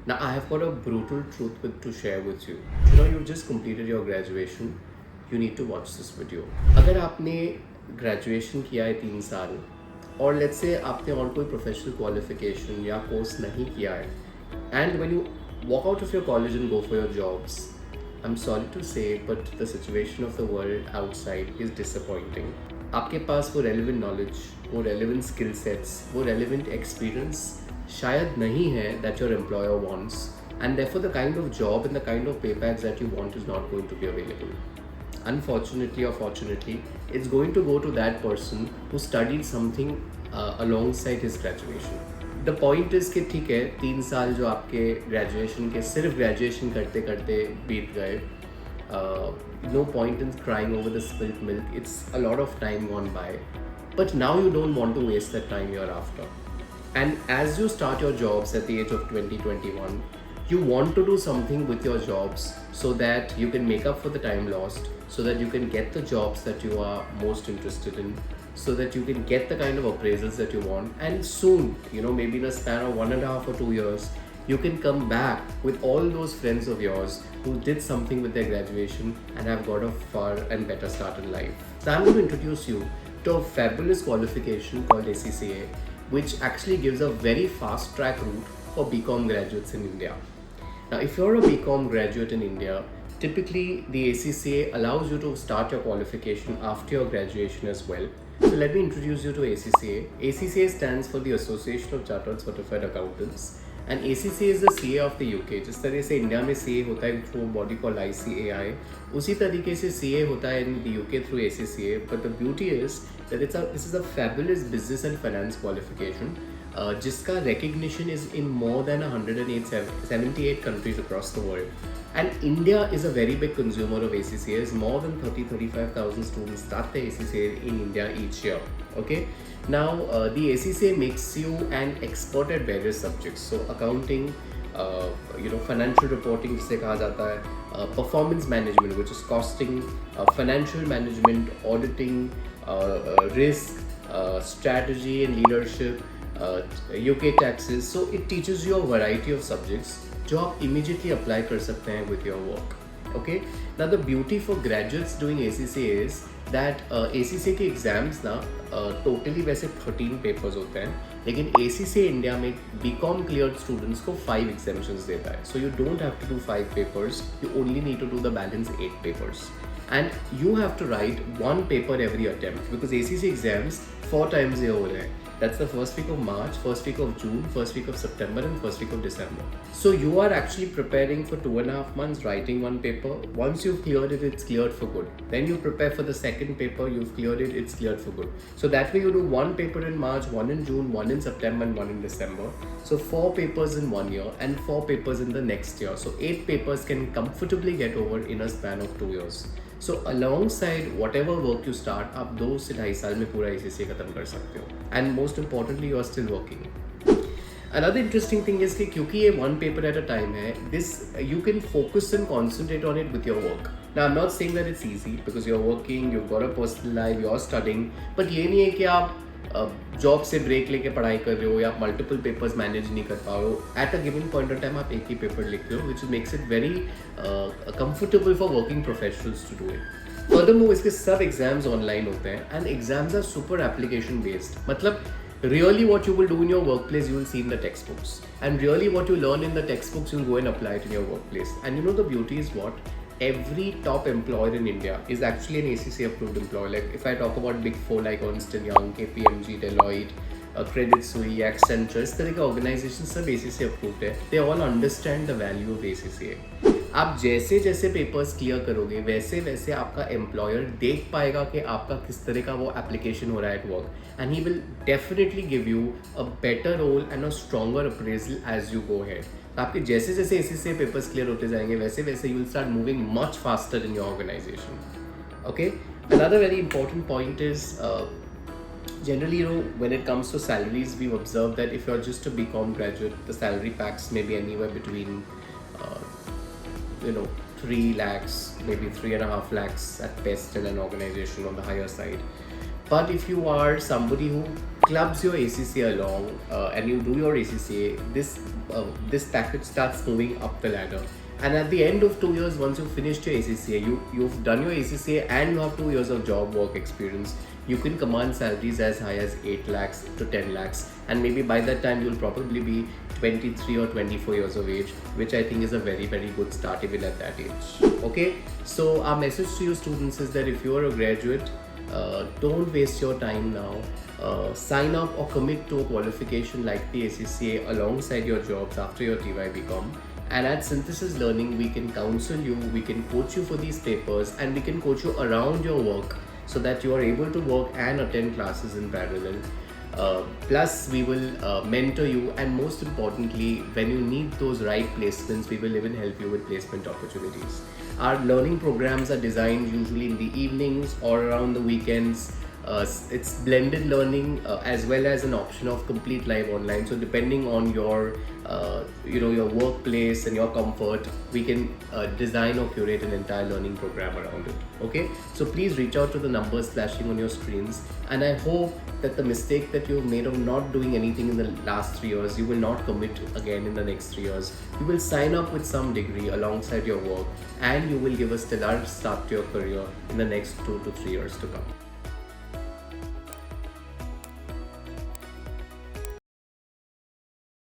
Now, I have got a brutal truth to share with you. You've just completed your graduation. You need to watch this video. अगर आपने graduation किया है 3 साल और let's say आपने और कोई professional qualification या course नहीं किया है, and when you walk out of your college and go for your jobs, I'm sorry to say, but the situation of the world outside is disappointing. आपके पास वो relevant knowledge, वो relevant skill sets, वो relevant experience शायद नहीं है that your employer wants, and therefore the kind of job and the kind of pay package that you want is not going to be available. Unfortunately or fortunately, it's going to go to that person who studied something alongside his graduation. The point is कि ठीक है 3 साल जो आपके graduation के सिर्फ graduation करते करते बीत गए, no point in crying over the spilt milk. It's a lot of time gone by, but now you don't want to waste that time year after. And as you start your jobs at the age of 2021, you want to do something with your jobs so that you can make up for the time lost, so that you can get the jobs that you are most interested in, so that you can get the kind of appraisals that you want, and soon, maybe in a span of 1.5 or 2 years, you can come back with all those friends of yours who did something with their graduation and have got a far and better start in life. So I'm going to introduce you to a fabulous qualification called ACCA, which actually gives a very fast track route for BCom graduates in India. Now, if you're a BCom graduate in India, typically the ACCA allows you to start your qualification after your graduation as well. So let me introduce you to ACCA. ACCA stands for the Association of Chartered Certified Accountants, and ACCA is the CA of the UK. जिस तरह से India में CA होता है through a body called ICAI, उसी तरीके से CA होता है in the UK through ACCA. But the beauty is that this is a fabulous business and finance qualification, जिसका recognition is in more than 178 countries across the world. And India is a very big consumer of ACCAs. More than 35,000 students start the ACCA in India each year. Okay. Now, the ACCA makes you an expert at various subjects. So, accounting, financial reporting, जिसे कहा जाता है, performance management, which is costing, financial management, auditing, risk, strategy and leadership, UK taxes. So it teaches you a variety of subjects जो आप immediately apply कर सकते हैं with your work. Okay. Now the beauty for graduates doing ACCA is that ACCA के exams ना totally वैसे 13 papers होते हैं, लेकिन ACCA इंडिया में BCom cleared students को 5 exemptions देता है. So you don't have to do 5 papers. You only need to do the balance 8 papers. And you have to write 1 paper every attempt, because ACCA exams 4 times a year हो रहे हैं. That's the first week of March, first week of June, first week of September, and first week of December. So you are actually preparing for 2.5 months, writing 1 paper. Once you've cleared it, it's cleared for good. Then you prepare for the second paper, you've cleared it, it's cleared for good. So that way you do 1 paper in March, 1 in June, 1 in September, and 1 in December. So 4 papers in 1 year and 4 papers in the next year. So 8 papers can comfortably get over in a span of 2 years. So alongside whatever work you start, आप 2 से 2.5 साल में पूरा ACCA खत्म कर सकते हो. And most importantly, you are still working. Another interesting thing is कि क्योंकि ये 1 paper at a time है, this you can focus and concentrate on it with your work. Now I'm not saying that it's easy, because you're working, you've got a personal life, you're studying, but ये नहीं है कि आप job से break लेके पढ़ाई कर रहे हो या मल्टीपल पेपर्स मैनेज नहीं कर पा रहे हो. At a given point of time आप एक ही पेपर लिख रहे हो, which makes it very comfortable for working professionals to do it. Furthermore इसके सब एग्जाम्स ऑनलाइन होते हैं, and exams are super application based. मतलब really what you will do in your workplace you will see in the textbooks, and really what you learn in the textbooks you'll go and apply it in your workplace. And the beauty is what? Every top employer in India is actually an ACCA approved employer. Like if I talk about big 4 like Ernst & Young, KPMG, Deloitte, Credit Suisse, Accenture, इस तरह के organizations सब ACCA approved है. They all understand the value of ACCA. आप जैसे जैसे papers clear करोगे वैसे वैसे आपका एम्प्लॉयर देख पाएगा कि आपका किस तरह का वो एप्लीकेशन हो रहा है at work, and he will definitely give you a better role and a stronger appraisal as you go head. आपके जैसे जैसे ACCA पेपर्स क्लियर होते जाएंगे वैसे वैसे you will start moving much faster in your organisation. Okay. Another very important point is generally, when it comes to salaries, we've observed that if you're just a BCom graduate, the salary packs may be anywhere between 3 lakhs, maybe 3.5 lakhs at best in an organization on the higher side. But if you are somebody who clubs your ACCA along and you do your ACCA, this this package starts moving up the ladder. And at the end of 2 years, once you've finished your ACCA, you've done your ACCA and you have 2 years of job work experience, you can command salaries as high as 8 lakhs to 10 lakhs. And maybe by that time, you'll probably be 23 or 24 years of age, which I think is a very, very good start even at that age. Okay, so our message to you students is that if you are a graduate, don't waste your time now. Sign up or commit to a qualification like the ACCA alongside your jobs after your TY/BCom. And at Synthesis Learning, we can counsel you, we can coach you for these papers, and we can coach you around your work so that you are able to work and attend classes in parallel. Plus, we will mentor you, and most importantly, when you need those right placements, we will even help you with placement opportunities. Our learning programs are designed usually in the evenings or around the weekends. It's blended learning as well as an option of complete live online. So depending on your your workplace and your comfort, we can design or curate an entire learning program around it. Okay, so please reach out to the numbers flashing on your screens, and I hope that the mistake that you've made of not doing anything in the last 3 years, you will not commit again in the next 3 years. You will sign up with some degree alongside your work, and you will give a stellar start to your career in the next 2 to 3 years to come.